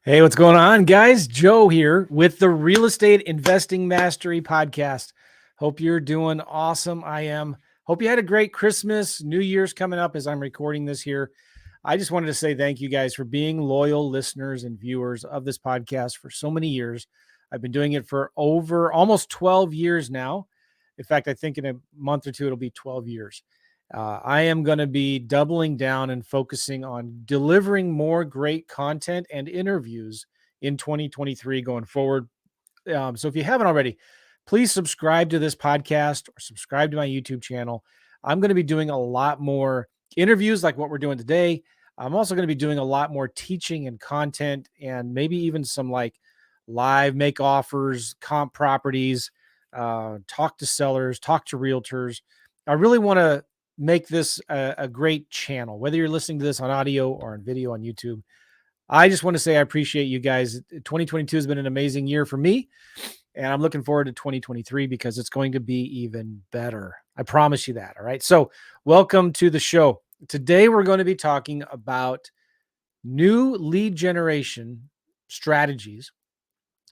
Hey, what's going on, guys? Joe here with the Real Estate Investing Mastery Podcast. Hope you're doing awesome. I am. Hope you had a great Christmas. New Year's coming up as I'm recording this here. I just wanted to say thank you guys for being loyal listeners and viewers of this podcast for so many years. I've been doing it for over almost 12 years now. In fact, I think in a month or two, it'll be 12 years. I am going to be doubling down and focusing on delivering more great content and interviews in 2023 going forward. So if you haven't already, please subscribe to this podcast or subscribe to my YouTube channel. I'm going to be doing a lot more interviews like what we're doing today. I'm also going to be doing a lot more teaching and content and maybe even some like live make offers, comp properties, talk to sellers, talk to realtors. I really want to make this a great channel, whether you're listening to this on audio or on video on YouTube. I just want to say I appreciate you guys. 2022 has been an amazing year for me, and I'm looking forward to 2023 because it's going to be even better. I promise you that. All right. So, welcome to the show. Today, we're going to be talking about new lead generation strategies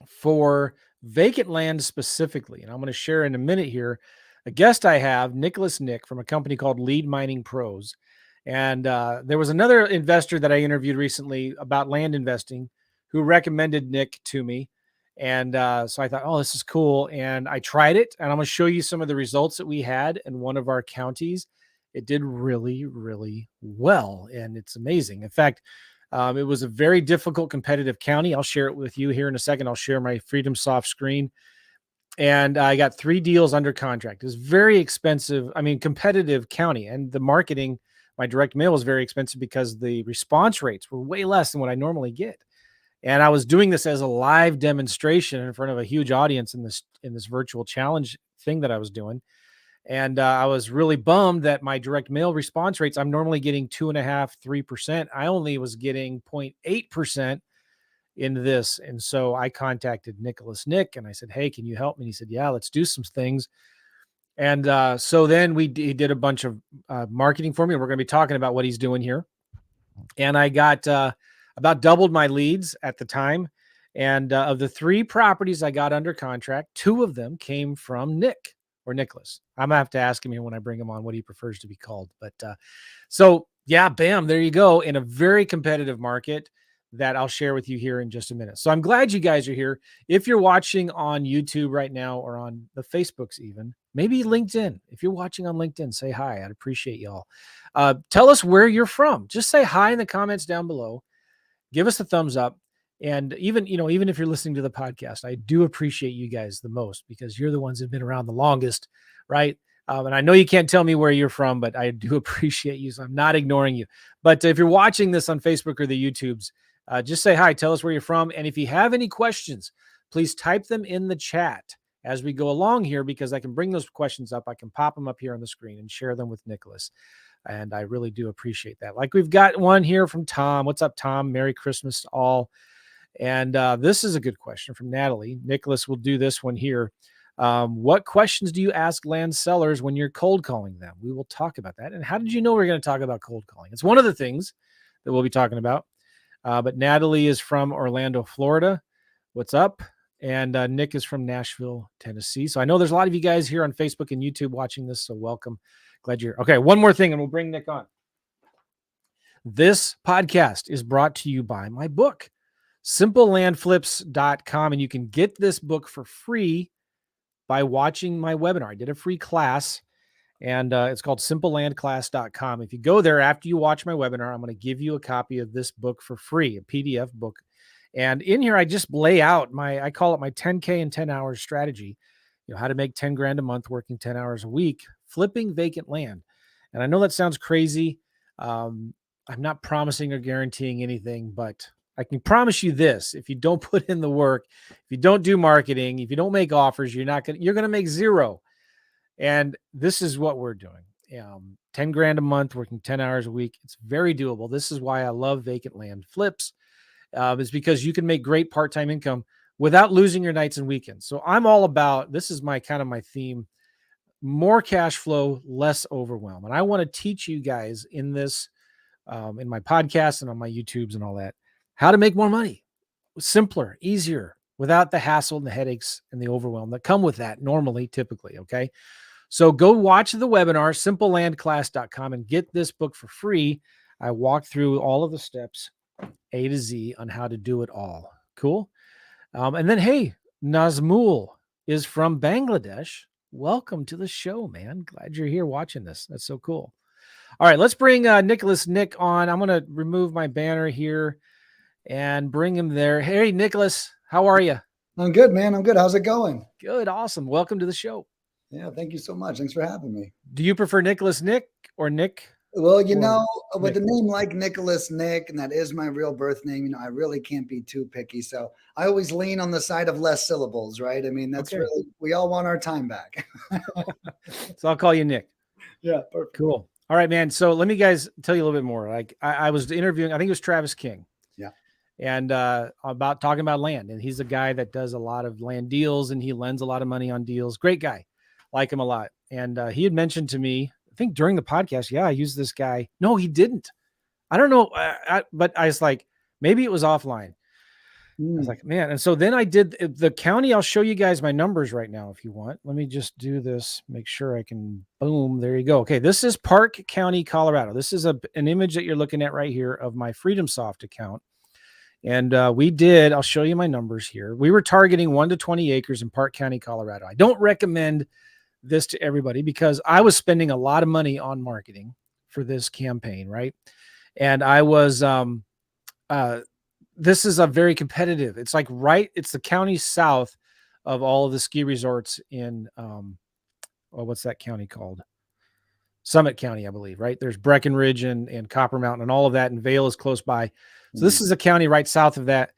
for vacant land specifically. And I'm going to share in a minute here a guest I have, Nicholas Nick, from a company called Lead Mining Pros. And there was another investor that I interviewed recently about land investing who recommended Nick to me. And so I thought, oh, this is cool. And I tried it. And I'm going to show you some of the results that we had in one of our counties. It did really, really well. And it's amazing. In fact, it was a very difficult competitive county. I'll share it with you here in a second. I'll share my Freedom Soft screen. And I got 3 deals under contract. It's very expensive. I mean, competitive county, and the marketing, my direct mail was very expensive because the response rates were way less than what I normally get. And I was doing this as a live demonstration in front of a huge audience in this virtual challenge thing that I was doing. And I was really bummed that my direct mail response rates, I'm normally getting 2.5%, 3%. I only was getting 0.8% in this. And so I contacted Nicholas Nick and I said, hey, can you help me? And he said, yeah, let's do some things. And so then he did a bunch of marketing for me. We're going to be talking about what he's doing here. And I got about doubled my leads at the time. And of the 3 properties I got under contract, 2 of them came from Nick or Nicholas. I'm gonna have to ask him here when I bring him on what he prefers to be called. But so yeah, bam, there you go. In a very competitive market that I'll share with you here in just a minute. So I'm glad you guys are here. If you're watching on YouTube right now or on the Facebooks, even maybe LinkedIn, if you're watching on LinkedIn, say hi. I'd appreciate y'all. Tell us where you're from. Just say hi in the comments down below. Give us a thumbs up. And even if you're listening to the podcast, I do appreciate you guys the most because you're the ones who've been around the longest, right? And I know you can't tell me where you're from, but I do appreciate you. So I'm not ignoring you. But if you're watching this on Facebook or the YouTubes, just say hi. Tell us where you're from. And if you have any questions, please type them in the chat as we go along here because I can bring those questions up. I can pop them up here on the screen and share them with Nicholas. And I really do appreciate that. Like we've got one here from Tom. What's up, Tom? Merry Christmas to all. And this is a good question from Natalie. Nicholas will do this one here. What questions do you ask land sellers when you're cold calling them? We will talk about that. And how did you know we're going to talk about cold calling? It's one of the things that we'll be talking about. But Natalie is from Orlando, Florida. What's up? And Nick is from Nashville, Tennessee. So I know there's a lot of you guys here on Facebook and YouTube watching this. So welcome. Glad you're here. Okay, one more thing, and we'll bring Nick on. This podcast is brought to you by my book, simplelandflips.com. And you can get this book for free by watching my webinar. I did a free class, and it's called simplelandclass.com. If you go there after you watch my webinar, I'm going to give you a copy of this book for free, a PDF book. And in here, I just lay out I call it my 10K in 10 hours strategy, how to make 10 grand a month working 10 hours a week, flipping vacant land. And I know that sounds crazy. I'm not promising or guaranteeing anything, but I can promise you this: if you don't put in the work, if you don't do marketing, if you don't make offers, you're going to make zero. And this is what we're doing. 10 grand a month, working 10 hours a week. It's very doable. This is why I love vacant land flips. Is because you can make great part-time income without losing your nights and weekends. So I'm all about, this is my theme, more cash flow, less overwhelm. And I want to teach you guys in this, in my podcast and on my YouTubes and all that, how to make more money. simpler, easier, without the hassle and the headaches and the overwhelm that come with that normally, typically. Okay. So go watch the webinar, simplelandclass.com, and get this book for free. I walk through all of the steps A to Z on how to do it all. Cool. And then, hey, Nazmul is from Bangladesh. Welcome to the show, man. Glad you're here watching this. That's so cool. All right, let's bring Nicholas Nick on. I'm going to remove my banner here and bring him there. Hey, Nicholas, how are you? I'm good, man. I'm good. How's it going? Good. Awesome. Welcome to the show. Yeah, thank you so much. Thanks for having me. Do you prefer Nicholas Nick or Nick? Well, with a name like Nicholas Nick, and that is my real birth name, I really can't be too picky. So I always lean on the side of less syllables, right? I mean, that's really, we all want our time back. So I'll call you Nick. Yeah, perfect. Cool. All right, man. So let me guys tell you a little bit more. Like I was interviewing, I think it was Travis King. Yeah. And about talking about land. And he's a guy that does a lot of land deals, and he lends a lot of money on deals. Great guy. Like him a lot. And he had mentioned to me, I think during the podcast, yeah, I used this guy. No, he didn't. I don't know. But I was like, maybe it was offline. I was like, man. And so then I did the county. I'll show you guys my numbers right now if you want. Let me just do this. Make sure I can. Boom. There you go. Okay. This is Park County, Colorado. This is an image that you're looking at right here of my FreedomSoft account. And I'll show you my numbers here. We were targeting 1 to 20 acres in Park County, Colorado. I don't recommend this to everybody because I was spending a lot of money on marketing for this campaign, right? And I was, this is a very competitive, it's like, it's the county south of all of the ski resorts in, what's that county called? Summit County, I believe, right? There's Breckenridge and Copper Mountain and all of that, and Vail is close by. So this is a county right south of that.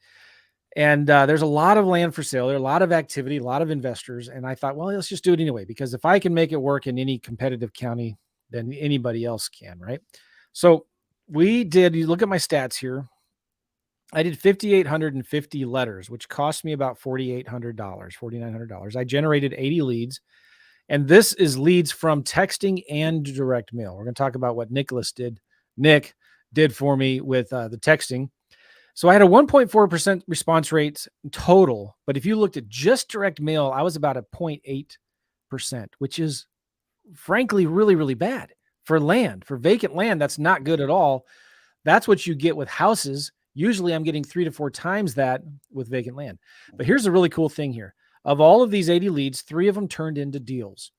And there's a lot of land for sale. There's a lot of activity, a lot of investors. And I thought, well, let's just do it anyway, because if I can make it work in any competitive county, then anybody else can, right? So you look at my stats here. I did 5,850 letters, which cost me about $4,800, $4,900. I generated 80 leads. And this is leads from texting and direct mail. We're going to talk about what Nick did for me with the texting. So I had a 1.4% response rate total, but if you looked at just direct mail, I was about a 0.8%, which is frankly really, really bad for land. For vacant land, that's not good at all. That's what you get with houses. Usually I'm getting 3 to 4 times that with vacant land. But here's a really cool thing here. Of all of these 80 leads, 3 of them turned into deals.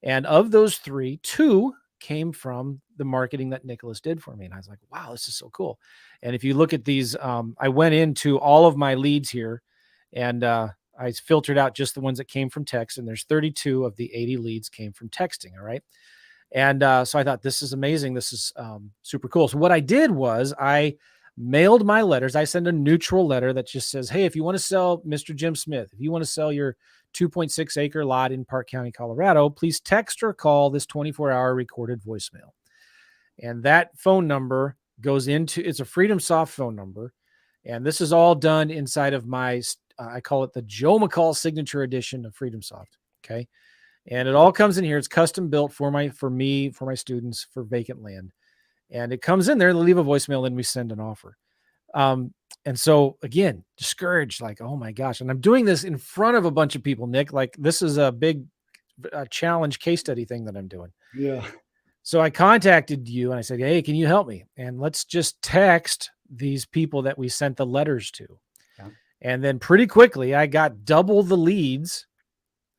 And of those 3, 2 came from the marketing that Nicholas did for me. And I was like, wow, this is so cool. And if you look at these, I went into all of my leads here and I filtered out just the ones that came from text. And there's 32 of the 80 leads came from texting. All right. And so I thought, this is amazing. This is super cool. So what I did was I mailed my letters. I send a neutral letter that just says, hey, if you want to sell Mr. Jim Smith, if you want to sell your 2.6 acre lot in Park County, Colorado, please text or call this 24-hour recorded voicemail. And that phone number goes into, it's a FreedomSoft phone number. And this is all done inside of my, I call it the Joe McCall signature edition of FreedomSoft. Okay. And it all comes in here. It's custom built for me, for my students, for vacant land. And it comes in there, they leave a voicemail, and we send an offer. And so again, discouraged, like, oh my gosh. And I'm doing this in front of a bunch of people, Nick, like this is a big challenge case study thing that I'm doing. Yeah. So I contacted you and I said, hey, can you help me? And let's just text these people that we sent the letters to. Yeah. And then pretty quickly I got double the leads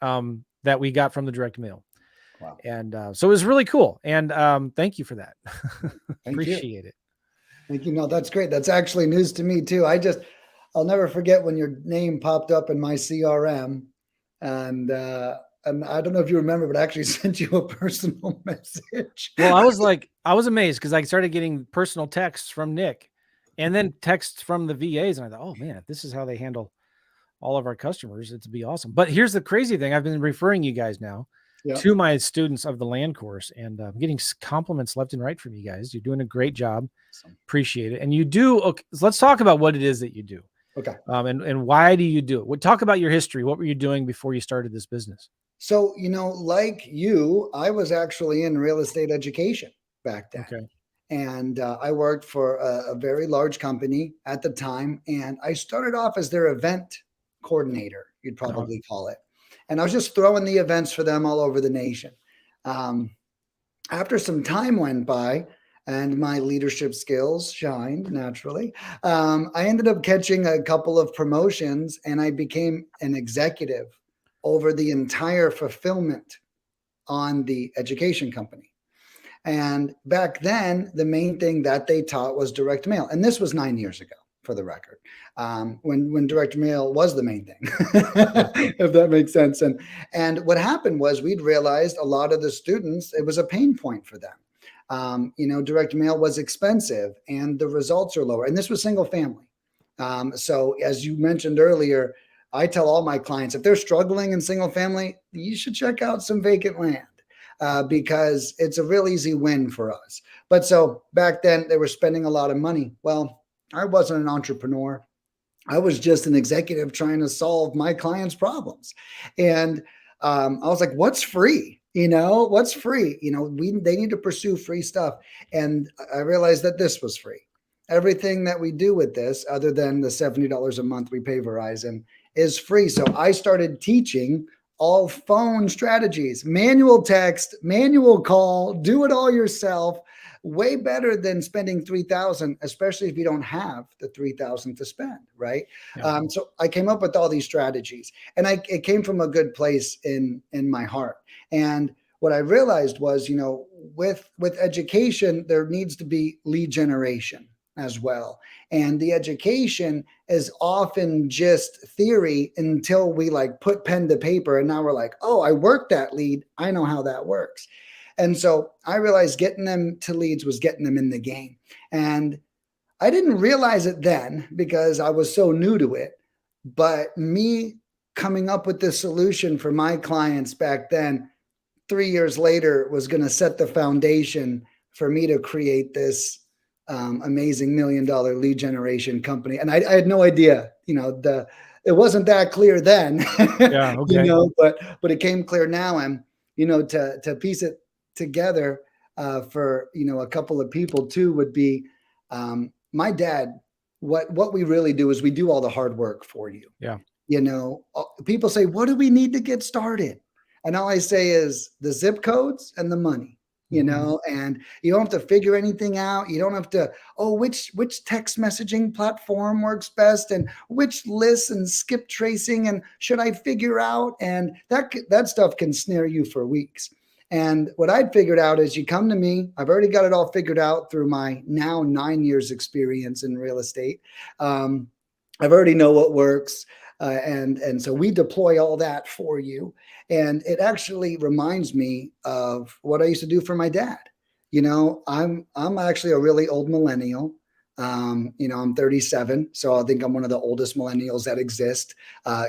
that we got from the direct mail. Wow. And so it was really cool. And thank you for that. Appreciate it. Thank you. No, that's great. That's actually news to me too. I'll never forget when your name popped up in my CRM, and I don't know if you remember, but I actually sent you a personal message. Well, I was amazed because I started getting personal texts from Nick and then texts from the VAs. And I thought, oh man, if this is how they handle all of our customers, it'd be awesome. But here's the crazy thing. I've been referring you guys now to my students of the land course, and I'm getting compliments left and right from you guys. You're doing a great job. Awesome. Appreciate it. And you do. Okay, so let's talk about what it is that you do. Okay. And why do you do it? Well, talk about your history. What were you doing before you started this business? So, like you, I was actually in real estate education back then. Okay. And I worked for a very large company at the time. And I started off as their event coordinator, you'd probably call it. And I was just throwing the events for them all over the nation. After some time went by and my leadership skills shined naturally, I ended up catching a couple of promotions and I became an executive over the entire fulfillment on the education company. And back then, the main thing that they taught was direct mail. And this was 9 years ago, for the record, when direct mail was the main thing, if that makes sense. And what happened was we'd realized a lot of the students, it was a pain point for them. Direct mail was expensive and the results are lower. And this was single family. So as you mentioned earlier, I tell all my clients, if they're struggling in single family, you should check out some vacant land. Because it's a real easy win for us. But so back then they were spending a lot of money. Well, I wasn't an entrepreneur. I was just an executive trying to solve my clients' problems. And I was like, what's free? What's free? They need to pursue free stuff. And I realized that this was free. Everything that we do with this, other than the $70 a month we pay Verizon, is free. So I started teaching all phone strategies, manual text, manual call, do it all yourself. Way better than spending $3,000, especially if you don't have the $3,000 to spend, right? Yeah. So I came up with all these strategies, and it came from a good place in my heart. And what I realized was, with education, there needs to be lead generation as well. And the education is often just theory until we put pen to paper. And now we're like, oh, I worked that lead. I know how that works. And so I realized getting them to leads was getting them in the game. And I didn't realize it then because I was so new to it. But me coming up with this solution for my clients back then, 3 years later, was going to set the foundation for me to create this amazing $1 million lead generation company. And I had no idea, it wasn't that clear then, yeah, okay. But it came clear now. And, to piece it together for, a couple of people too would be my dad. What we really do is we do all the hard work for you. Yeah. People say, what do we need to get started? And all I say is the zip codes and the money. And you don't have to figure anything out. You don't have to, which text messaging platform works best and which lists and skip tracing and should I figure out? And that stuff can snare you for weeks. And what I'd figured out is you come to me, I've already got it all figured out through my now 9 years experience in real estate. I've already know what works. And so we deploy all that for you. And it actually reminds me of what I used to do for my dad. I'm actually a really old millennial. I'm 37, so I think I'm one of the oldest millennials that exist.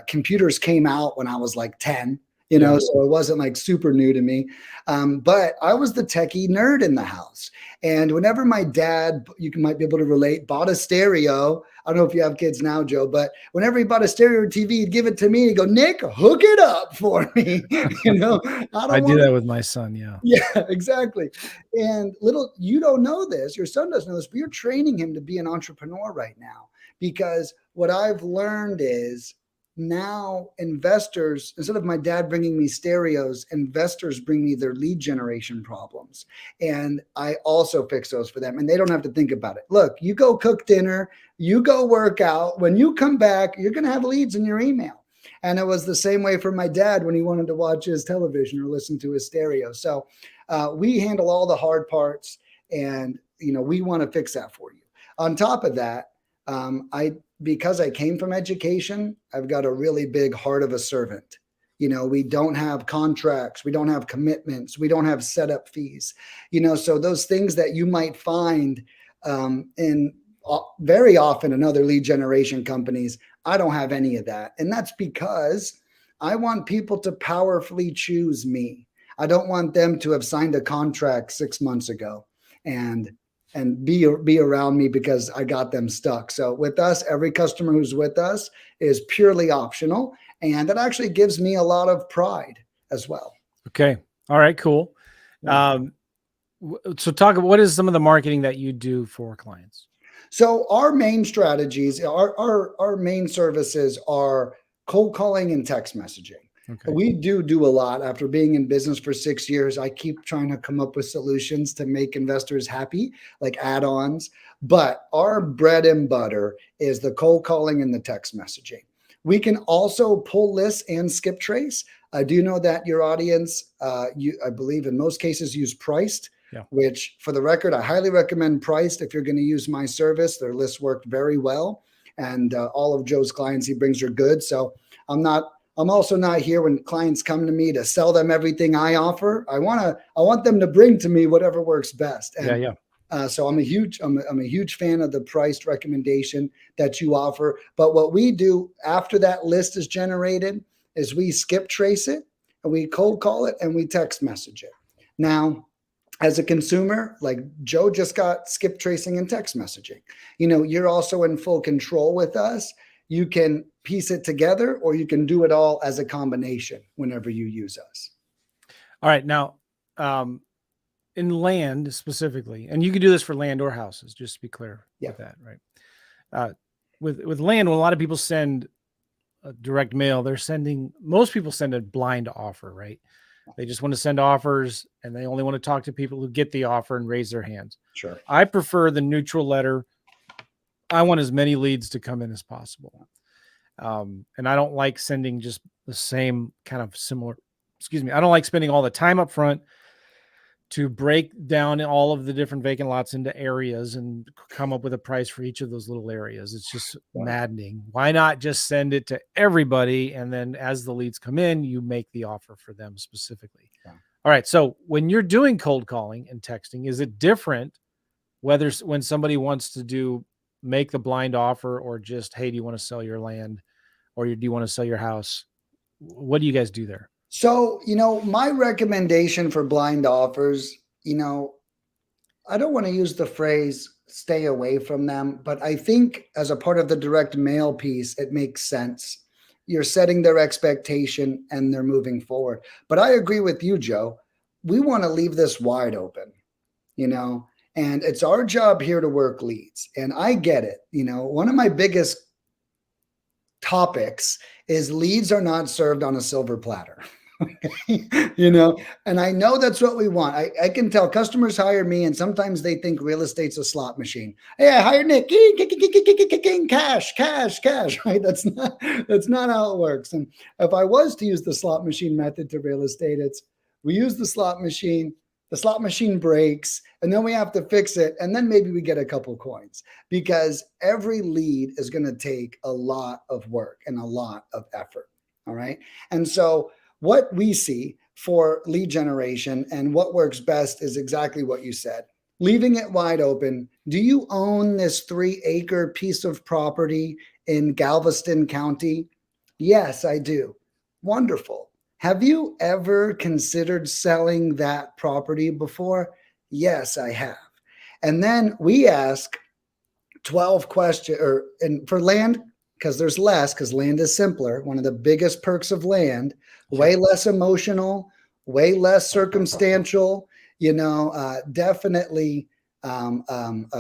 Computers came out when I was like 10, so it wasn't super new to me. But I was the techie nerd in the house. And whenever my dad, might be able to relate, bought a stereo. I don't know if you have kids now, Joe, but whenever he bought a stereo TV, he'd give it to me and he'd go, Nick, hook it up for me. I do that with my son. Yeah. Yeah, exactly. And you don't know this, your son doesn't know this, but you're training him to be an entrepreneur right now. Because what I've learned is now investors, instead of my dad bringing me stereos, investors bring me their lead generation problems. And I also fix those for them. And they don't have to think about it. Look, you go cook dinner, you go work out. When you come back, you're going to have leads in your email. And it was the same way for my dad when he wanted to watch his television or listen to his stereo. So we handle all the hard parts, and we want to fix that for you. On top of that, because I came from education, I've got a really big heart of a servant. We don't have contracts, we don't have commitments, we don't have setup fees. So those things that you might find in very often in other lead generation companies, I don't have any of that. And that's because I want people to powerfully choose me. I don't want them to have signed a contract 6 months ago and be around me because I got them stuck. So with us, every customer who's with us is purely optional. And that actually gives me a lot of pride as well. Okay. All right, cool. So talk about what is some of the marketing that you do for clients? So our main strategies, our main services are cold calling and text messaging. Okay. We do a lot. After being in business for 6 years, I keep trying to come up with solutions to make investors happy, like add-ons. But our bread and butter is the cold calling and the text messaging. We can also pull lists and skip trace. I do know that your audience, I believe in most cases, use priced. Yeah. Which for the record, I highly recommend priced if you're going to use my service. Their lists work very well. And all of Joe's clients he brings are good. So I'm also not here when clients come to me to sell them everything I offer. I want them to bring to me whatever works best. And so I'm a huge fan of the priced recommendation that you offer. But what we do after that list is generated is we skip trace it and we cold call it and we text message it. Now, as a consumer, like Joe just got skip tracing and text messaging. You're also in full control with us. You can piece it together or you can do it all as a combination whenever you use us. All right. Now, in land specifically, and you can do this for land or houses, just to be clear with that, right? With land, when a lot of people send a direct mail, most people send a blind offer, right? They just want to send offers and they only want to talk to people who get the offer and raise their hands. Sure. I prefer the neutral letter. I want as many leads to come in as possible. And I don't like sending just the same kind of similar, I don't like spending all the time up front to break down all of the different vacant lots into areas and come up with a price for each of those little areas. It's just maddening. Why not just send it to everybody? And then as the leads come in, you make the offer for them specifically. Yeah. All right. So when you're doing cold calling and texting, is it different when somebody wants to make the blind offer or just, hey, do you want to sell your land or do you want to sell your house? What do you guys do there? So, my recommendation for blind offers, I don't want to use the phrase stay away from them, but I think as a part of the direct mail piece, it makes sense. You're setting their expectation and they're moving forward. But I agree with you, Joe. We want to leave this wide open, and it's our job here to work leads. And I get it. One of my biggest topics is leads are not served on a silver platter. And I know that's what we want. I can tell customers hire me and sometimes they think real estate's a slot machine. Hey, I hired Nick, cash, right? That's not how it works. And if I was to use the slot machine method to real estate, we use the slot machine breaks, and then we have to fix it. And then maybe we get a couple coins because every lead is going to take a lot of work and a lot of effort. All right. And so what we see for lead generation and what works best is exactly what you said, leaving it wide open. Do you own this 3-acre piece of property in Galveston County? Yes, I do. Wonderful. Have you ever considered selling that property before? Yes, I have. And then we ask 12 questions, and for land, because there's less, because land is simpler. One of the biggest perks of land, way less emotional, way less circumstantial, definitely a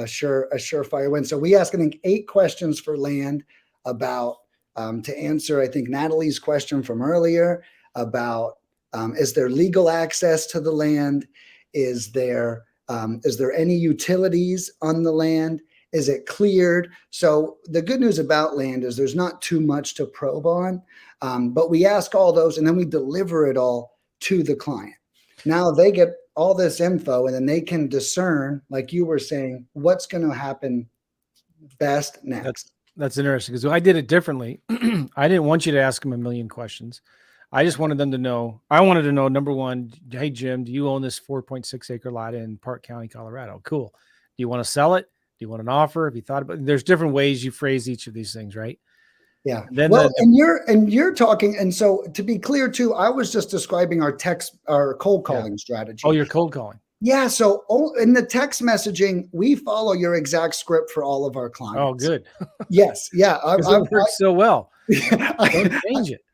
surefire win. So we ask, I think, 8 questions for land about, to answer, I think, Natalie's question from earlier about, is there legal access to the land? Is there any utilities on the land? Is it cleared? So the good news about land is there's not too much to probe on, but we ask all those and then we deliver it all to the client. Now they get all this info and then they can discern, like you were saying, what's going to happen best next. That's interesting because I did it differently. I didn't want you to ask them a million questions. I just wanted them to know. I wanted to know, number one, hey, Jim, do you own this 4.6 acre lot in Park County, Colorado? Cool. Do you want to sell it? Do you want an offer? Have you thought about it? There's different ways you phrase each of these things, right? Yeah. And you're talking. And so to be clear too, I was just describing our cold calling strategy. Oh, you're cold calling. Yeah. So in the text messaging, we follow your exact script for all of our clients. Oh, good. Yes. Yeah. It works so well. Don't change it.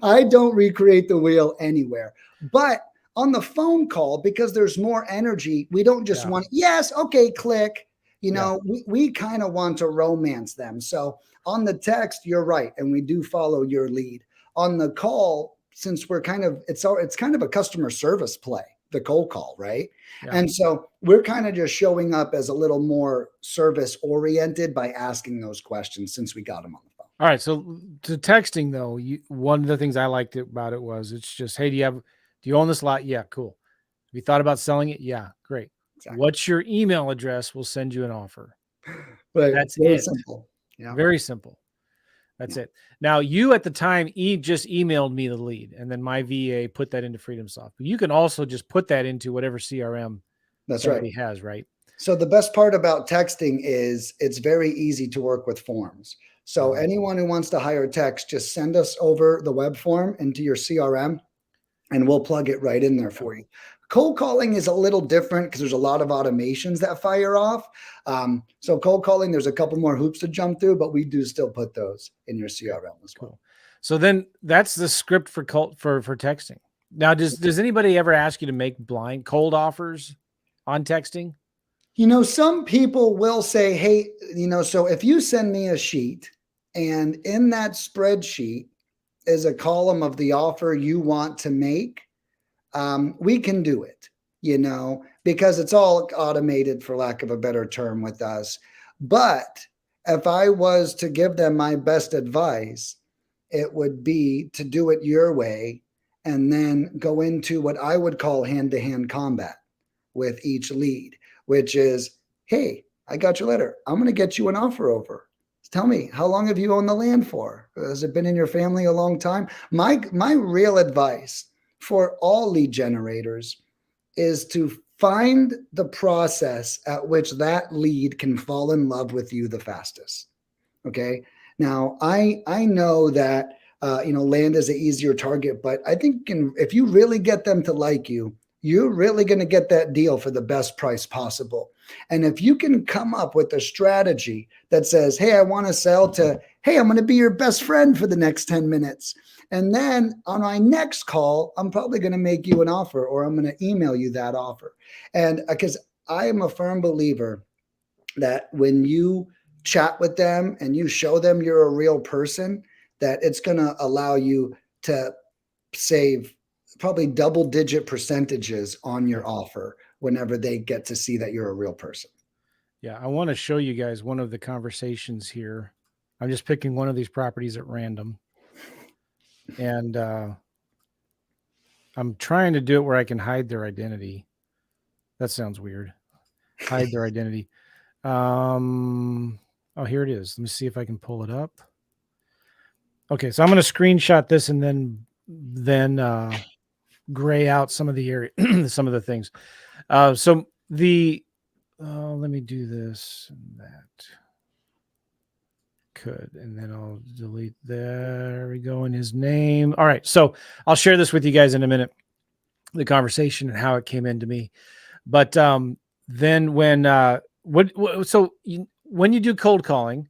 I don't recreate the wheel anywhere, but On the phone call, because there's more energy, we don't just want, yes, okay, click. We kind of want to romance them. So on the text, you're right. And we do follow your lead. On the call, since we're it's kind of a customer service play, the cold call, right? Yeah. And so we're kind of just showing up as a little more service oriented by asking those questions since we got them on the phone. All right. So to texting though, one of the things I liked about it was it's just, hey, do you own this lot? Yeah, cool. Have you thought about selling it? Yeah, great. Exactly. What's your email address? We'll send you an offer. Right. That's very it. Simple. Yeah. Very simple. That's it. Now, you at the time, just emailed me the lead, and then my VA put that into FreedomSoft. But you can also just put that into whatever CRM somebody has, right? So the best part about texting is it's very easy to work with forms. So anyone who wants to hire text, just send us over the web form into your CRM, and we'll plug it right in there for you. Cold calling is a little different because there's a lot of automations that fire off. So cold calling, there's a couple more hoops to jump through, but we do still put those in your CRM as well. Cool. So then that's the script for texting. Now, does anybody ever ask you to make blind cold offers on texting? Some people will say, hey, so if you send me a sheet and in that spreadsheet is a column of the offer you want to make, we can do it, because it's all automated, for lack of a better term, with us. But if I was to give them my best advice, it would be to do it your way and then go into what I would call hand-to-hand combat with each lead, which is, hey, I got your letter. I'm going to get you an offer over. Tell me, how long have you owned the land for? Has it been in your family a long time? My real advice for all lead generators is to find the process at which that lead can fall in love with you the fastest. Okay. Now, I know that, land is an easier target, but I think if you really get them to like you, you're really going to get that deal for the best price possible. And if you can come up with a strategy that says, hey, I want to sell to, hey, I'm going to be your best friend for the next 10 minutes. And then on my next call, I'm probably going to make you an offer, or I'm going to email you that offer. And because I am a firm believer that when you chat with them and you show them you're a real person, that it's going to allow you to save probably double-digit percentages on your offer whenever they get to see that you're a real person. Yeah, I want to show you guys one of the conversations here. I'm just picking one of these properties at random. And I'm trying to do it where I can hide their identity. That sounds weird. Hide their identity. Oh, here it is. Let me see if I can pull it up. Okay, so I'm going to screenshot this and then gray out some of the area, some of the things. So let me do this and that. And then I'll delete. There we go. In his name. All right. So I'll share this with you guys in a minute, the conversation and how it came into me. But then when when you do cold calling,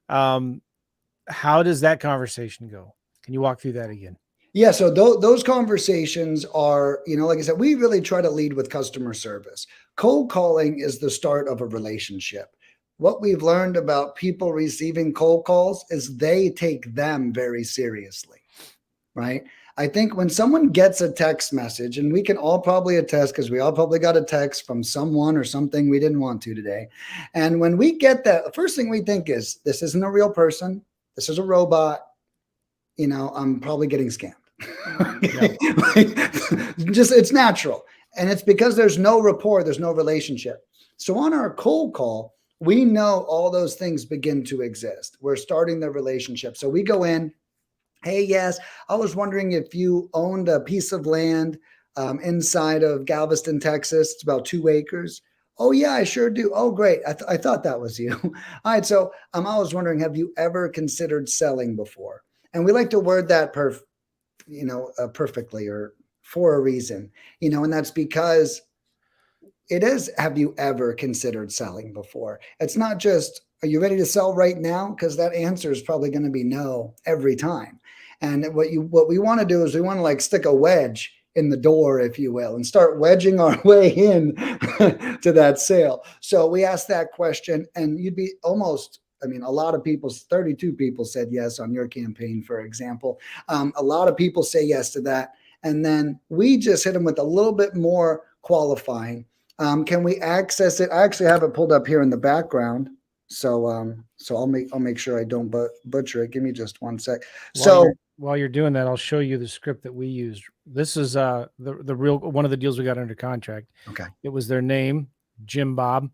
how does that conversation go? Can you walk through that again? Yeah. So those conversations are, like I said, we really try to lead with customer service. Cold calling is the start of a relationship. What we've learned about people receiving cold calls is they take them very seriously, right? I think when someone gets a text message, and we can all probably attest because we all probably got a text from someone or something we didn't want to today. And when we get that, the first thing we think is, this isn't a real person. This is a robot. I'm probably getting scammed. Just, it's natural. And it's because there's no rapport, there's no relationship. So on our cold call, we know all those things begin to exist. We're starting the relationship. So we go in, hey, yes, I was wondering if you owned a piece of land inside of Galveston, Texas. It's about 2 acres. Oh, yeah, I sure do. Oh, great. I thought that was you. All right. So I'm always wondering, have you ever considered selling before? And we like to word that perfectly, or for a reason, and that's because it is, have you ever considered selling before? It's not just, are you ready to sell right now? Because that answer is probably going to be no every time. And what we want to do is we want to stick a wedge in the door, if you will, and start wedging our way in to that sale. So we asked that question, and you'd be almost, I mean, a lot of people, 32 people said yes on your campaign, for example. A lot of people say yes to that. And then we just hit them with a little bit more qualifying. Can we access it? I actually have it pulled up here in the background. So I'll make sure I don't butcher it. Give me just one sec. While you're doing that, I'll show you the script that we used. This is the real one of the deals we got under contract. Okay. It was their name, Jim Bob.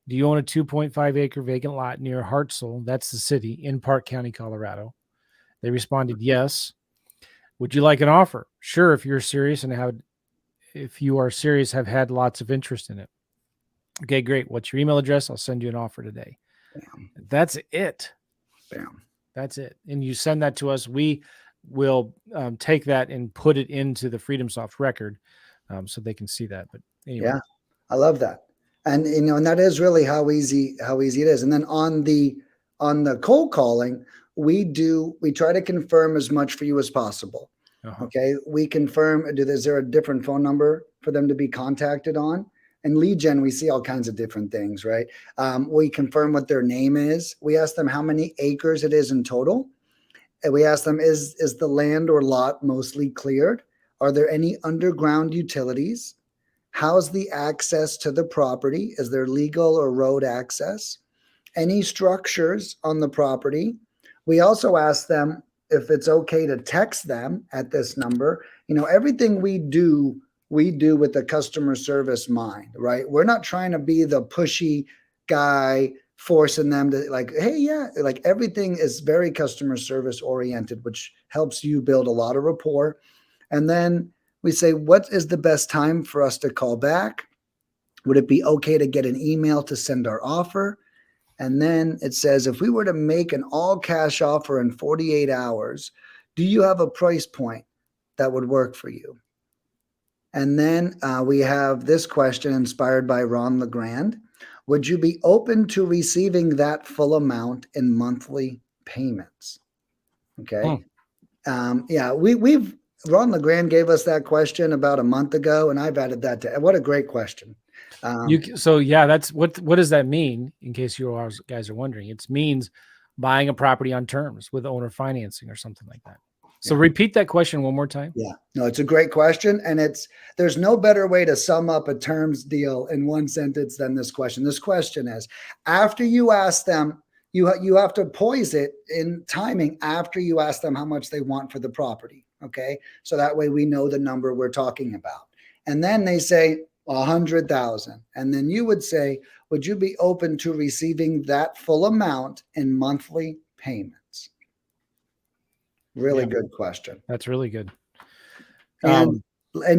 Do you own a 2.5 acre vacant lot near Hartselle? That's the city in Park County, Colorado. They responded, yes. Would you like an offer? Sure, if you're serious and have had lots of interest in it. Okay, great. What's your email address? I'll send you an offer today. Bam. That's it. Bam. That's it. And you send that to us. We will take that and put it into the FreedomSoft record so they can see that. But anyway. Yeah, I love that. And and that is really how easy it is. And then on the cold calling, we try to confirm as much for you as possible. Uh-huh. Okay, we confirm. Is there a different phone number for them to be contacted on? And lead gen, we see all kinds of different things, right? We confirm what their name is. We ask them how many acres it is in total. And we ask them, is the land or lot mostly cleared? Are there any underground utilities? How's the access to the property? Is there legal or road access? Any structures on the property? We also ask them if it's okay to text them at this number. Everything we do with the customer service mind, right? We're not trying to be the pushy guy forcing them to hey, yeah, everything is very customer service oriented, which helps you build a lot of rapport. And then we say, what is the best time for us to call back? Would it be okay to get an email to send our offer? And then it says, if we were to make an all cash offer in 48 hours, do you have a price point that would work for you? And then we have this question inspired by Ron LeGrand. Would you be open to receiving that full amount in monthly payments? Okay. Yeah, we've Ron LeGrand gave us that question about a month ago, and I've added that to. What a great question. That's what does that mean? In case you guys are wondering, it means buying a property on terms with owner financing or something like that. So repeat that question one more time. Yeah, no, it's a great question. And there's no better way to sum up a terms deal in one sentence than this question. This question is, after you ask them, you have to poise it in timing after you ask them how much they want for the property. Okay. So that way we know the number we're talking about. And then they say 100,000. And then you would say, would you be open to receiving that full amount in monthly payments? Really good question. That's really good. And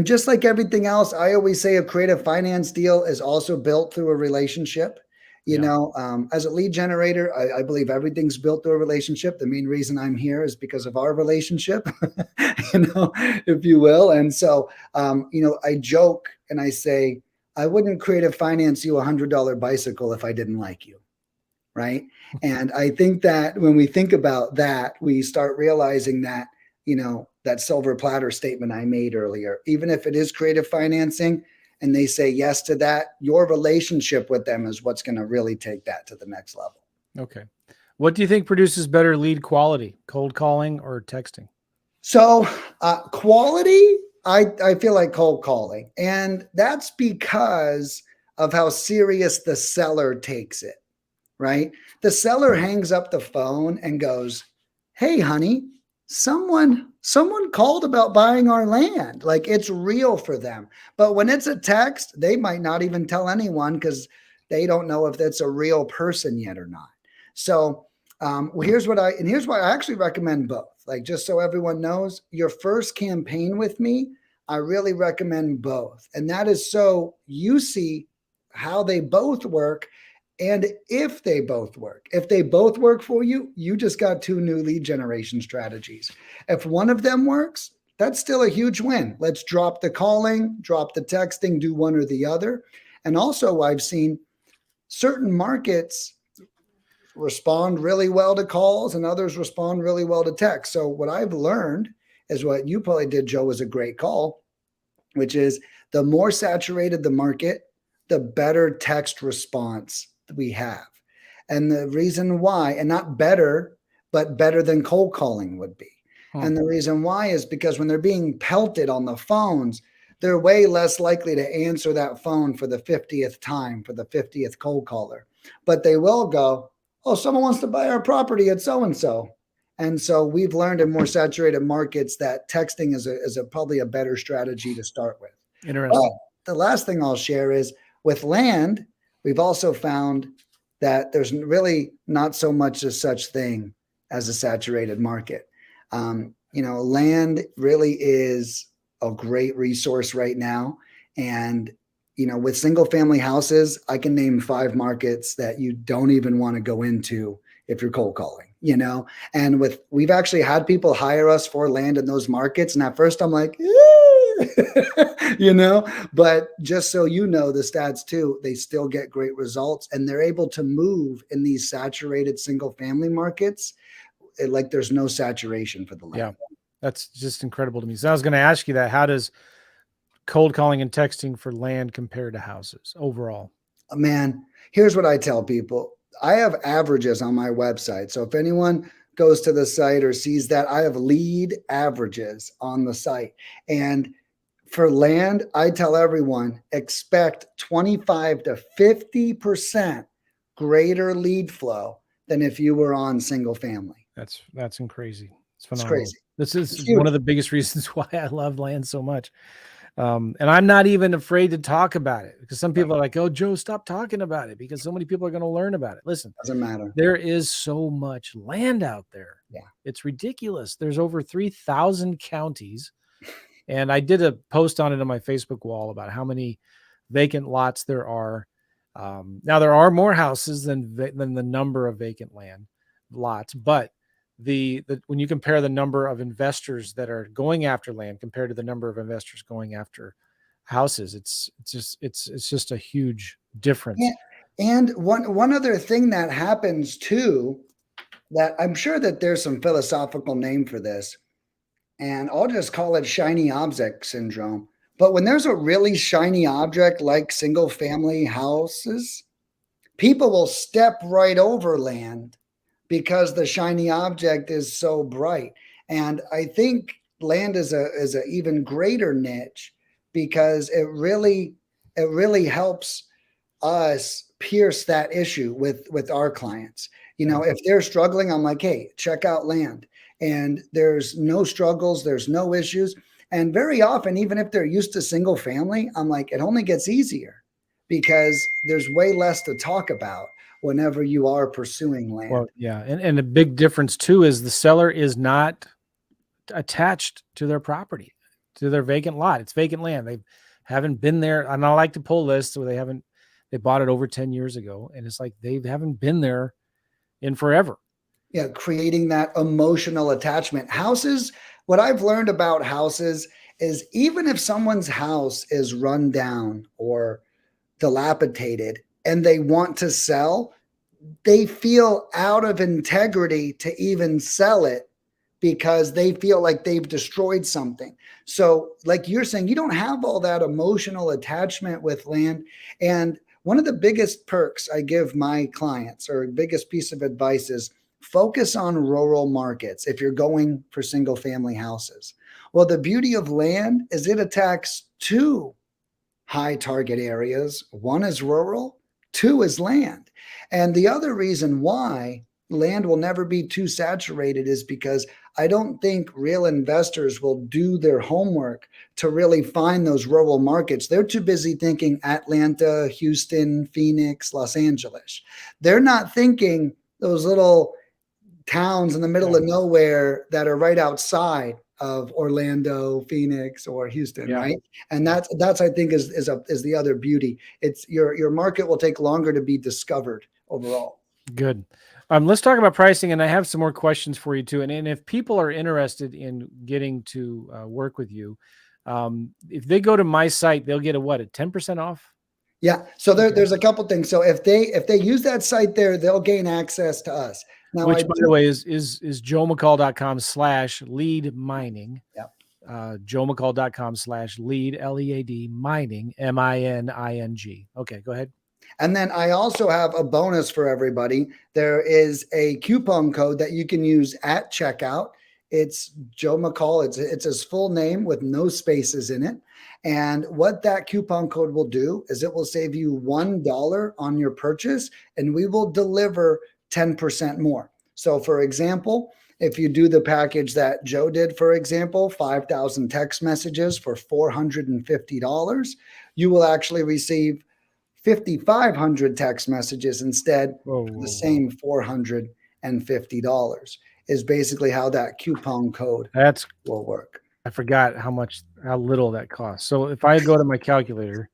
just like everything else, I always say a creative finance deal is also built through a relationship. As a lead generator, I believe everything's built through a relationship. The main reason I'm here is because of our relationship, if you will. And so, I joke and I say, I wouldn't creative finance you $100 bicycle if I didn't like you. Right. And I think that when we think about that, we start realizing that, that silver platter statement I made earlier, even if it is creative financing and they say yes to that, your relationship with them is what's going to really take that to the next level. Okay. What do you think produces better lead quality, cold calling or texting? So quality, I feel like cold calling. And that's because of how serious the seller takes it. Right? The seller hangs up the phone and goes, hey, honey, someone called about buying our land. Like, it's real for them. But when it's a text, they might not even tell anyone because they don't know if that's a real person yet or not. So here's why I actually recommend both. Like, just so everyone knows, your first campaign with me, I really recommend both. And that is so you see how they both work. And if they both work for you, you just got two new lead generation strategies. If one of them works, that's still a huge win. Let's drop the calling, drop the texting, do one or the other. And also, I've seen certain markets respond really well to calls and others respond really well to text. So what I've learned is what you probably did, Joe, was a great call. which is the more saturated the market, the better text response we have. And the reason why, and not better, but better than cold calling would be. And the reason why is because when they're being pelted on the phones, they're way less likely to answer that phone for the 50th time, for the 50th cold caller. But they will go, oh, someone wants to buy our property at so-and-so. And so we've learned in more saturated markets that texting is probably a better strategy to start with. Interesting. But the last thing I'll share is with land, we've also found that there's really not so much a such thing as a saturated market. Land really is a great resource right now. And, with single family houses, I can name 5 markets that you don't even want to go into if you're cold calling, and we've actually had people hire us for land in those markets. And at first I'm like, but just so you know, the stats too, they still get great results and they're able to move in these saturated single family markets. Like there's no saturation for the land. Yeah, that's just incredible to me. So I was going to ask you that. How does cold calling and texting for land compare to houses overall? Man, here's what I tell people. I have averages on my website. So if anyone goes to the site or sees that, I have lead averages on the site. And for land, I tell everyone expect 25 to 50% greater lead flow than if you were on single family. That's crazy. It's crazy. This is one of the biggest reasons why I love land so much. And I'm not even afraid to talk about it because some people are like, oh, Joe, stop talking about it because so many people are going to learn about it. Listen, doesn't matter. There is so much land out there. Yeah. It's ridiculous. There's over 3,000 counties. And I did a post on it on my Facebook wall about how many vacant lots there are. Now there are more houses than the number of vacant land lots, but when you compare the number of investors that are going after land compared to the number of investors going after houses, it's just a huge difference. Yeah. And one other thing that happens too, that I'm sure that there's some philosophical name for this, and I'll just call it shiny object syndrome. But when there's a really shiny object like single family houses, people will step right over land because the shiny object is so bright. And I think land is a even greater niche because it really helps us pierce that issue with our clients. If they're struggling, I'm like, hey, check out land. And there's no struggles, there's no issues. And very often, even if they're used to single family, I'm like, it only gets easier because there's way less to talk about whenever you are pursuing land. Well, yeah. And the big difference too is the seller is not attached to their property, to their vacant lot. It's vacant land. They haven't been there. And I like to pull lists where they bought it over 10 years ago. And it's like, they haven't been there in forever. Yeah. Creating that emotional attachment. Houses, what I've learned about houses is even if someone's house is run down or dilapidated and they want to sell, they feel out of integrity to even sell it because they feel like they've destroyed something. So like you're saying, you don't have all that emotional attachment with land. And one of the biggest perks I give my clients, or biggest piece of advice, is focus on rural markets if you're going for single family houses. Well, the beauty of land is it attacks 2 high target areas. 1 is rural, 2 is land. And the other reason why land will never be too saturated is because I don't think real investors will do their homework to really find those rural markets. They're too busy thinking Atlanta, Houston, Phoenix, Los Angeles. They're not thinking those little towns in the middle of nowhere that are right outside of Orlando, Phoenix, or Houston, right? And that's I think is the other beauty. It's your market will take longer to be discovered overall. Good. Let's talk about pricing, and I have some more questions for you too. And if people are interested in getting to work with you, if they go to my site, they'll get a 10% off? Yeah. So there's a couple things. So if they use that site there, they'll gain access to us. Now, which, by the way, is joemccall.com/lead mining. Yeah. joemccall.com/lead, LEAD, mining, MINING. Okay, go ahead. And then I also have a bonus for everybody. There is a coupon code that you can use at checkout. It's Joe McCall. It's his full name with no spaces in it. And what that coupon code will do is it will save you $1 on your purchase, and we will deliver 10% more. So for example, if you do the package that Joe did, for example, 5,000 text messages for $450, you will actually receive 5,500 text messages instead for the same $450 is basically how that coupon code will work. I forgot how little that costs. So if I go to my calculator,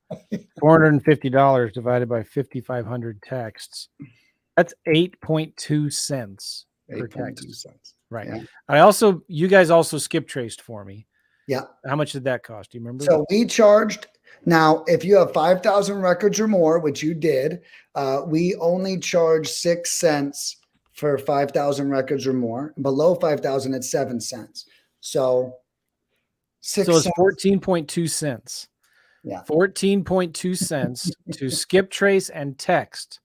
$450 divided by 5,500 texts, that's 8.2 cents per text. Right. Yeah. You guys also skip traced for me. Yeah. How much did that cost? Do you remember? So we charged, now if you have 5,000 records or more, which you did, we only charge 6 cents for 5,000 records or more. Below 5,000, it's 7 cents. So it's 14.2 cents. Yeah. 14.2 cents to skip trace and text.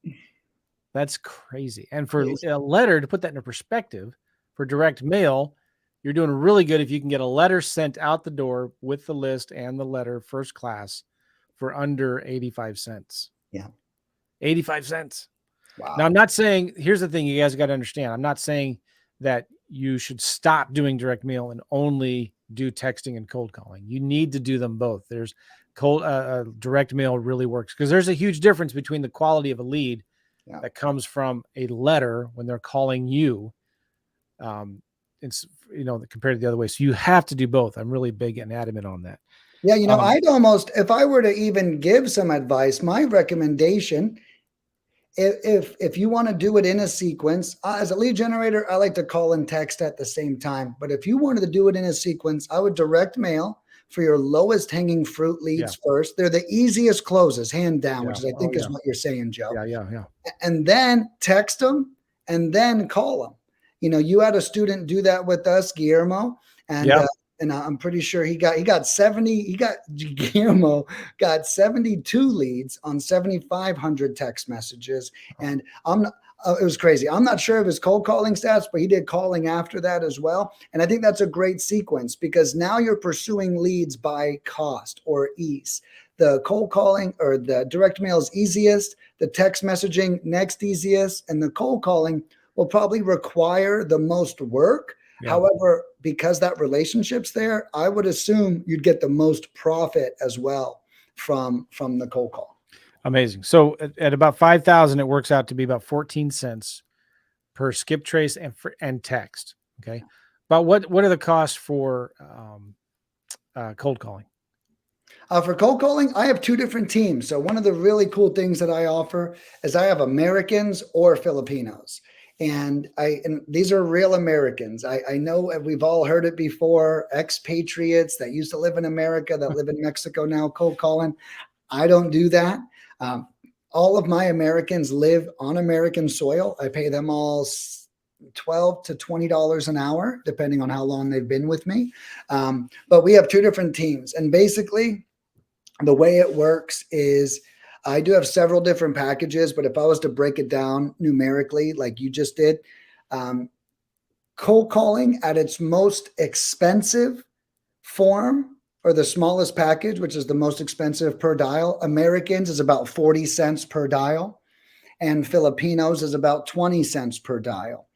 That's crazy. And for a letter, to put that into perspective, for direct mail, you're doing really good if you can get a letter sent out the door with the list and the letter first class for under 85 cents. Yeah. 85 cents. Wow. Now, I'm not saying, here's the thing you guys got to understand. I'm not saying that you should stop doing direct mail and only do texting and cold calling. You need to do them both. There's direct mail really works because there's a huge difference between the quality of a lead that comes from a letter when they're calling you, compared to the other way. So you have to do both. I'm really big and adamant on that. Yeah. I'd almost, if I were to even give some advice, my recommendation, if you want to do it in a sequence, as a lead generator, I like to call and text at the same time. But if you wanted to do it in a sequence, I would direct mail for your lowest hanging fruit leads first. They're the easiest closes, hand down, which is, I think is what you're saying, Joe. Yeah. And then text them and then call them. You had a student do that with us, Guillermo, and I'm pretty sure Guillermo got 72 leads on 7,500 text messages. And it was crazy. I'm not sure of his cold calling stats, but he did calling after that as well. And I think that's a great sequence because now you're pursuing leads by cost or ease. The cold calling or the direct mail is easiest, the text messaging next easiest, and the cold calling will probably require the most work. Yeah. However, because that relationship's there, I would assume you'd get the most profit as well from the cold call. Amazing. So at about 5,000, it works out to be about 14 cents per skip trace and text. Okay. But what are the costs for cold calling? For cold calling, I have two different teams. So one of the really cool things that I offer is I have Americans or Filipinos. And these are real Americans. I know we've all heard it before, expatriates that used to live in America that live in Mexico now, cold calling. I don't do that. All of my Americans live on American soil. I pay them all $12 to $20 an hour, depending on how long they've been with me. But we have two different teams. And basically, the way it works is I do have several different packages, but if I was to break it down numerically, like you just did, cold calling at its most expensive form, or the smallest package, which is the most expensive per dial, Americans is about 40 cents per dial, and Filipinos is about 20 cents per dial.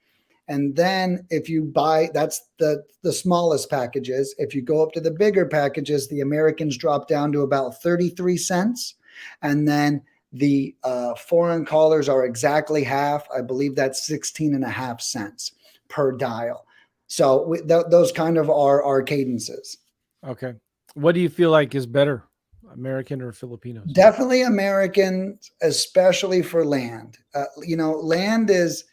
And then if you buy, that's the smallest packages. If you go up to the bigger packages, the Americans drop down to about 33 cents. And then the foreign callers are exactly half. I believe that's 16.5 cents per dial. So those kind of are our cadences. Okay. What do you feel like is better, American or Filipinos? Definitely American, especially for land. Land is,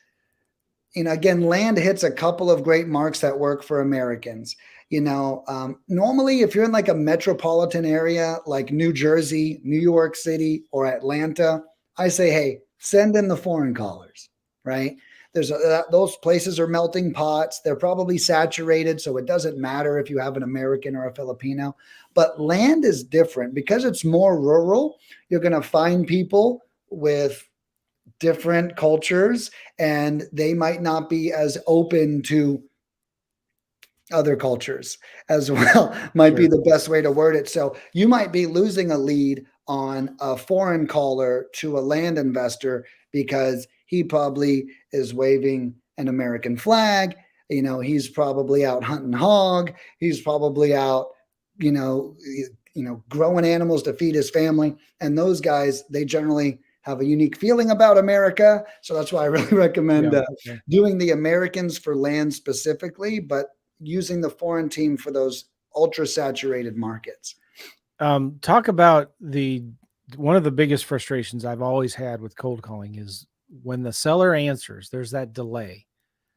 again, land hits a couple of great marks that work for Americans. Normally, if you're in like a metropolitan area like New Jersey, New York City, or Atlanta, I say, hey, send in the foreign callers, right? those places are melting pots. They're probably saturated, so it doesn't matter if you have an American or a Filipino. But land is different because it's more rural. You're going to find people with different cultures, and they might not be as open to other cultures as well, might be Sure. the best way to word it. So you might be losing a lead on a foreign caller to a land investor because he probably is waving an American flag. He's probably out hunting hog. He's probably out, you know, growing animals to feed his family. And those guys, they generally have a unique feeling about America. So that's why I really recommend Yeah. Okay. doing the Americans for land specifically, but using the foreign team for those ultra saturated markets. Talk about one of the biggest frustrations I've always had with cold calling is when the seller answers, there's that delay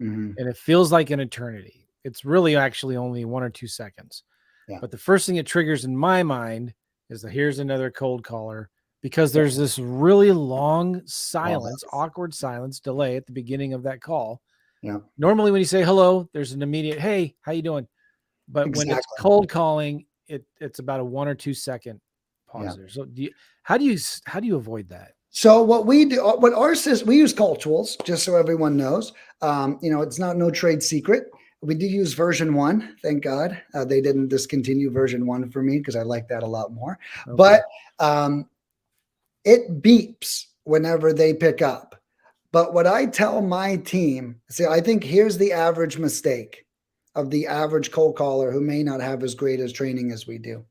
Mm-hmm. and it feels like an eternity. It's really actually only 1 or 2 seconds. Yeah. But the first thing it triggers in my mind is that here's another cold caller because there's this really long silence, awkward silence delay at the beginning of that call. Yeah. Normally when you say hello, there's an immediate, hey, how you doing? But when it's cold calling, it's about a 1 or 2 second pause there. So how do you avoid that? So what we do, what our system, we use call tools, just so everyone knows. It's no trade secret. We do use version 1. Thank God they didn't discontinue version 1 for me because I like that a lot more. Okay. But it beeps whenever they pick up. But what I tell my team, I think here's the average mistake of the average cold caller who may not have as great as training as we do.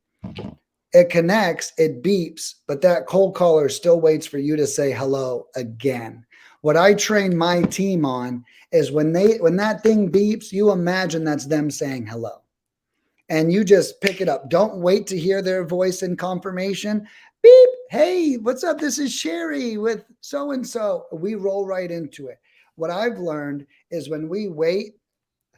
It connects, it beeps, but that cold caller still waits for you to say hello again. What I train my team on is when that thing beeps, you imagine that's them saying hello. And you just pick it up. Don't wait to hear their voice in confirmation. Beep. Hey, what's up? This is Sherry with so-and-so. We roll right into it. What I've learned is when we wait,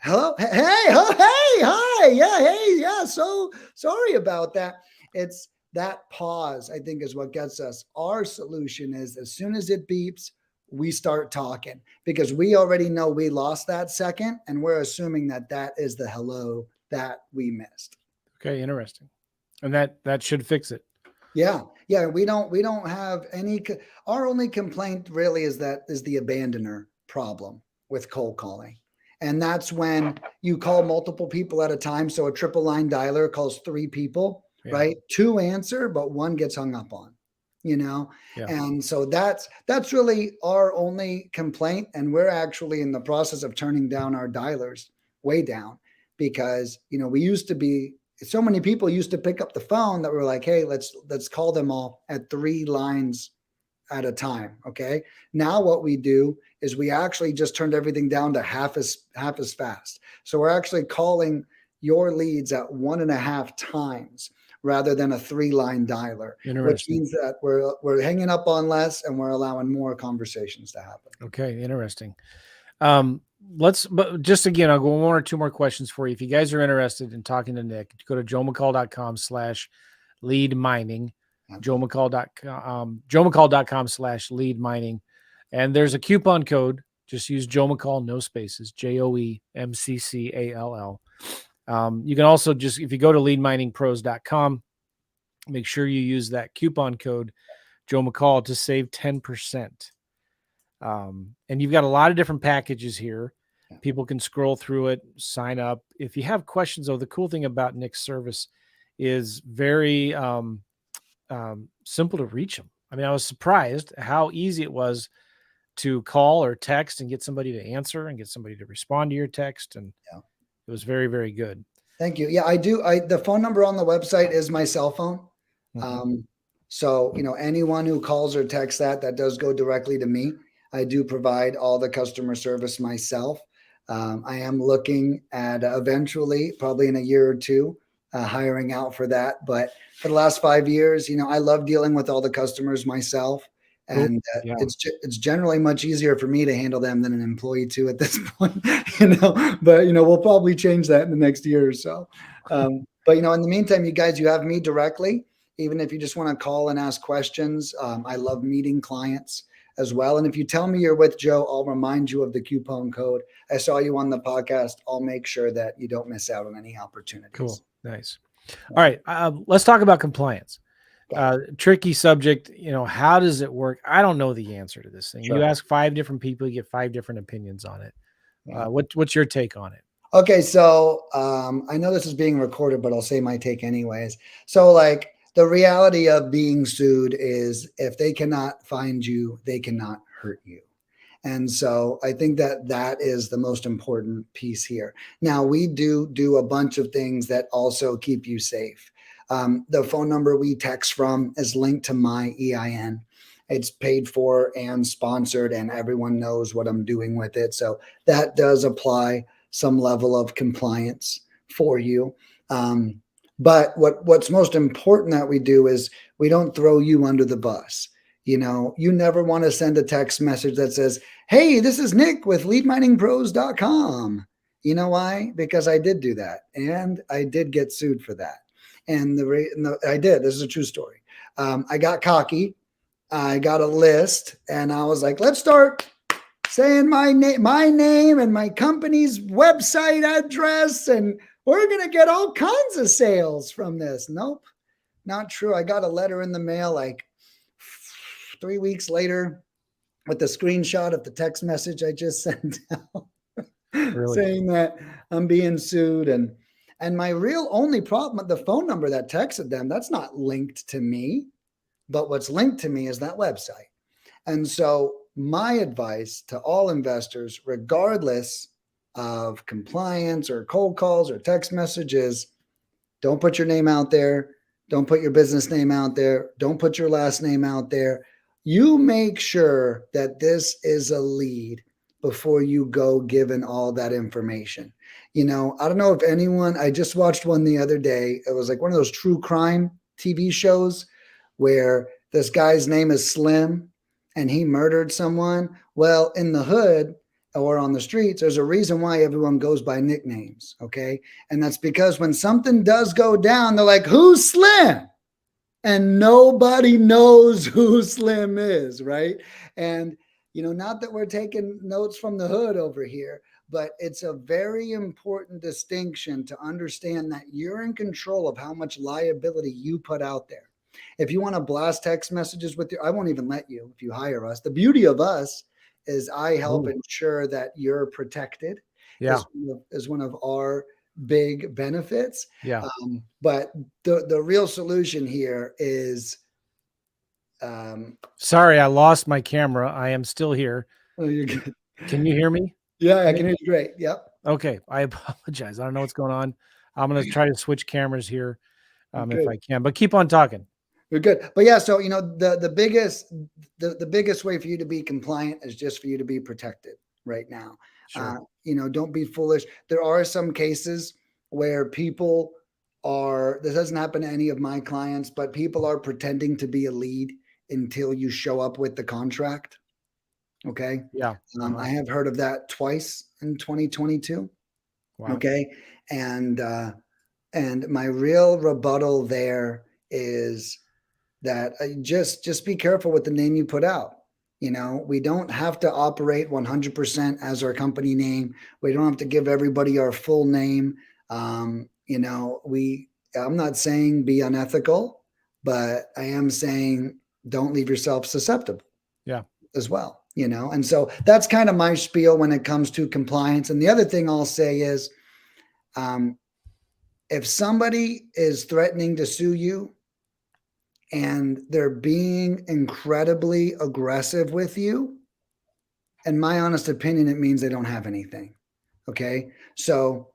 hello, hey, oh, hey, hi, yeah, hey, yeah, so sorry about that. It's that pause, I think, is what gets us. Our solution is as soon as it beeps, we start talking because we already know we lost that second and we're assuming that is the hello that we missed. Okay, interesting. And that should fix it. Yeah. We don't have any. Our only complaint really is the abandoner problem with cold calling. And that's when you call multiple people at a time. So a triple line dialer calls 3 people, right? 2 answer, but 1 gets hung up on, Yeah. And so that's really our only complaint. And we're actually in the process of turning down our dialers way down because, we used to be, so many people used to pick up the phone that were like, hey, let's call them all at 3 lines at a time. Okay. Now what we do is we actually just turned everything down to half as fast. So we're actually calling your leads at 1.5 times rather than a 3-line dialer, which means that we're hanging up on less and we're allowing more conversations to happen. Okay. Interesting. But just again, I'll go 1 or 2 more questions for you. If you guys are interested in talking to Nick, go to joemccall.com/lead mining, joemccall.com/lead mining. And there's a coupon code. Just use Joe McCall, no spaces, JOEMCCALL. You can also if you go to leadminingpros.com, make sure you use that coupon code Joe McCall to save 10%. And you've got a lot of different packages here. People can scroll through it, sign up. If you have questions, though, the cool thing about Nick's service is very simple to reach them. I mean, I was surprised how easy it was to call or text and get somebody to answer and get somebody to respond to your text. And it was very, very good. Thank you. Yeah, I do. The phone number on the website is my cell phone. Mm-hmm. So, anyone who calls or texts that does go directly to me. I do provide all the customer service myself. I am looking at eventually, probably in a year or 2, hiring out for that. But for the last 5 years, I love dealing with all the customers myself. And it's generally much easier for me to handle them than an employee too at this point, but, we'll probably change that in the next year or so. But, in the meantime, you guys, you have me directly, even if you just want to call and ask questions. I love meeting clients. as well. And if you tell me you're with Joe, I'll remind you of the coupon code. I saw you on the podcast. I'll make sure that you don't miss out on any opportunities. Cool. Nice. All right. Let's talk about compliance. Tricky subject. How does it work? I don't know the answer to this thing. Sure. You ask 5 different people, you get 5 different opinions on it. Yeah. What's your take on it? Okay. So I know this is being recorded, but I'll say my take anyways. So like the reality of being sued is if they cannot find you, they cannot hurt you. And so I think that is the most important piece here. Now, we do a bunch of things that also keep you safe. The phone number we text from is linked to my EIN. It's paid for and sponsored, and everyone knows what I'm doing with it. So that does apply some level of compliance for you. But what's most important that we do is we don't throw you under the bus. You never want to send a text message that says, hey, this is Nick with leadminingpros.com. You know why? Because I did do that, and I did get sued for that. And I did. This is a true story. I got cocky. I got a list, and I was like, let's start saying my name and my company's website address, and we're going to get all kinds of sales from this. Nope, not true. I got a letter in the mail like 3 weeks later with the screenshot of the text message I just sent out saying that I'm being sued. And my real only problem with the phone number that texted them, that's not linked to me, but what's linked to me is that website. And so my advice to all investors, regardless of compliance or cold calls or text messages, don't put your name out there. Don't put your business name out there. Don't put your last name out there. You make sure that this is a lead before you go giving all that information. I don't know if anyone, I just watched one the other day. It was like one of those true crime TV shows where this guy's name is Slim and he murdered someone. Well, in the hood or on the streets, there's a reason why everyone goes by nicknames. Okay. And that's because when something does go down, they're like, who's Slim? And nobody knows who Slim is, right? And, not that we're taking notes from the hood over here, but it's a very important distinction to understand that you're in control of how much liability you put out there. If you want to blast text messages with I won't even let you if you hire us. The beauty of us is I help ensure that you're protected. Yeah. Is one of our big benefits. Yeah. But the real solution here is sorry, I lost my camera. I am still here. Oh, you're good. Can you hear me? Yeah, I can hear you great. Yep. Okay. I apologize. I don't know what's going on. I'm going to try to switch cameras here if I can, but keep on talking. You're good. But yeah, so the biggest way for you to be compliant is just for you to be protected right now. Sure. Don't be foolish. There are some cases where people this doesn't happen to any of my clients, but people are pretending to be a lead until you show up with the contract. Okay. Yeah. I have heard of that twice in 2022. Wow. Okay. And my real rebuttal there is that just be careful with the name you put out. We don't have to operate 100% as our company name. We don't have to give everybody our full name. I'm not saying be unethical, but I am saying don't leave yourself susceptible. Yeah. As well, and so that's kind of my spiel when it comes to compliance. And the other thing I'll say is, if somebody is threatening to sue you and they're being incredibly aggressive with you, in my honest opinion, it means they don't have anything. Okay. So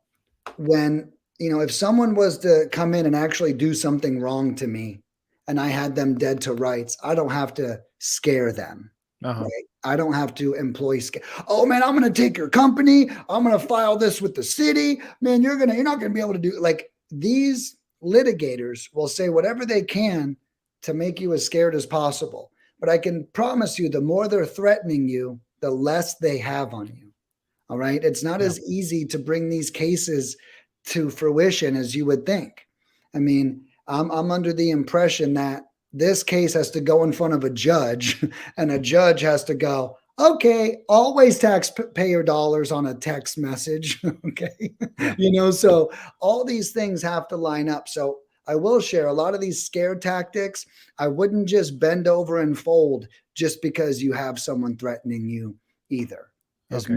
when, if someone was to come in and actually do something wrong to me and I had them dead to rights, I don't have to scare them. Right? I don't have to employ. Oh man, I'm going to take your company. I'm going to file this with the city. Man, you're not going to be able to do like these litigators will say whatever they can to make you as scared as possible. But I can promise you, the more they're threatening you, the less they have on you. All right. It's not as easy to bring these cases to fruition as you would think. I mean, I'm under the impression that this case has to go in front of a judge, and a judge has to go, okay, always taxpayer dollars on a text message. Okay. Yeah. So all these things have to line up. So I will share a lot of these scare tactics. I wouldn't just bend over and fold just because you have someone threatening you either, is Okay.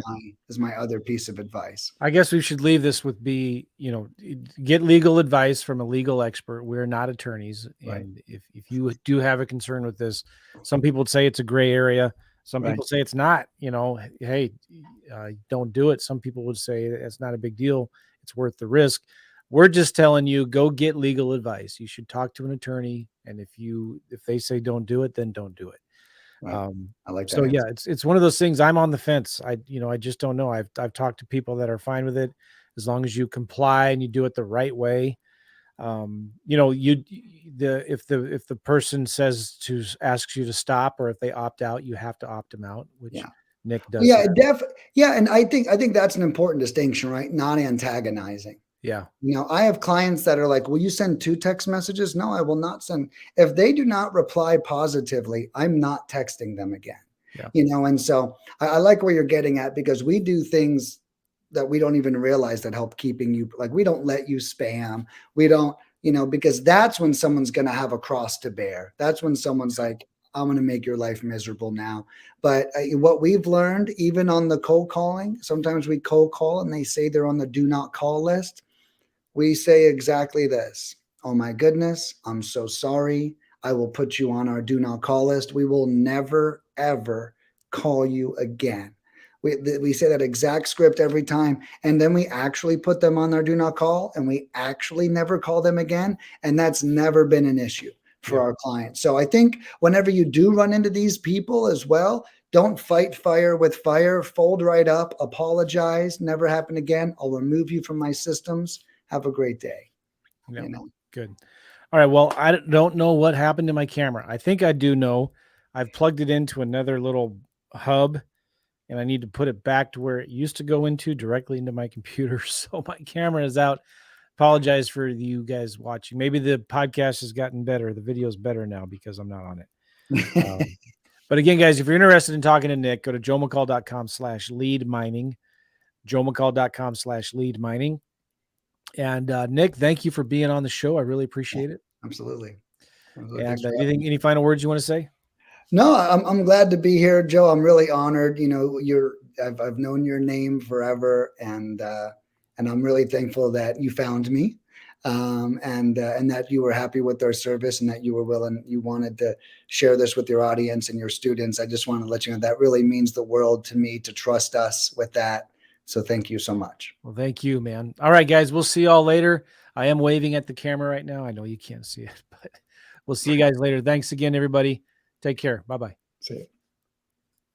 my other piece of advice. I guess we should leave this with get legal advice from a legal expert. We're not attorneys. Right. And if you do have a concern with this, some people would say it's a gray area. Some Right. people say it's not, hey, don't do it. Some people would say it's not a big deal. It's worth the risk. We're just telling you, go get legal advice. You should talk to an attorney. And if they say don't do it, then don't do it. Right. I like that So yeah, answer. it's one of those things. I'm on the fence. I just don't know. I've talked to people that are fine with it as long as you comply and you do it the right way. If the person asks you to stop, or if they opt out, you have to opt them out, which Yeah. Nick Well, does. yeah, and I think that's an important distinction, right? Not antagonizing. Yeah. I have clients that are like, will you send 2 text messages? No, I will not send. If they do not reply positively, I'm not texting them again. Yeah. And so I like where you're getting at, because we do things that we don't even realize that help keeping you, like, we don't let you spam. We don't, because that's when someone's going to have a cross to bear. That's when someone's like, I'm going to make your life miserable now. But what we've learned, even on the cold calling, sometimes we cold call and they say they're on the do not call list. We say exactly this: oh my goodness, I'm so sorry. I will put you on our do not call list. We will never, ever call you again. We say that exact script every time. And then we actually put them on our do not call, and we actually never call them again. And that's never been an issue for our clients. So I think whenever you do run into these people as well, don't fight fire with fire. Fold right up, apologize, never happen again. I'll remove you from my systems. Have a great day. Yeah. Good. All right. Well, I don't know what happened to my camera. I think I do know. I've plugged it into another little hub, and I need to put it back to where it used to go into, directly into my computer. So my camera is out. Apologize for you guys watching. Maybe the podcast has gotten better. The video is better now because I'm not on it. But again, guys, if you're interested in talking to Nick, go to joemccall.com/lead mining, joemccall.com/lead mining. And Nick, thank you for being on the show. I really appreciate it. Absolutely. And any final words you want to say? No, I'm glad to be here, Joe. I'm really honored. I've known your name forever, and I'm really thankful that you found me, and that you were happy with our service, and that you wanted to share this with your audience and your students. I just want to let you know that really means the world to me to trust us with that. So thank you so much. Well, thank you, man. All right, guys, we'll see y'all later. I am waving at the camera right now. I know you can't see it, but we'll see you guys later. Thanks again, everybody. Take care. Bye-bye. See you.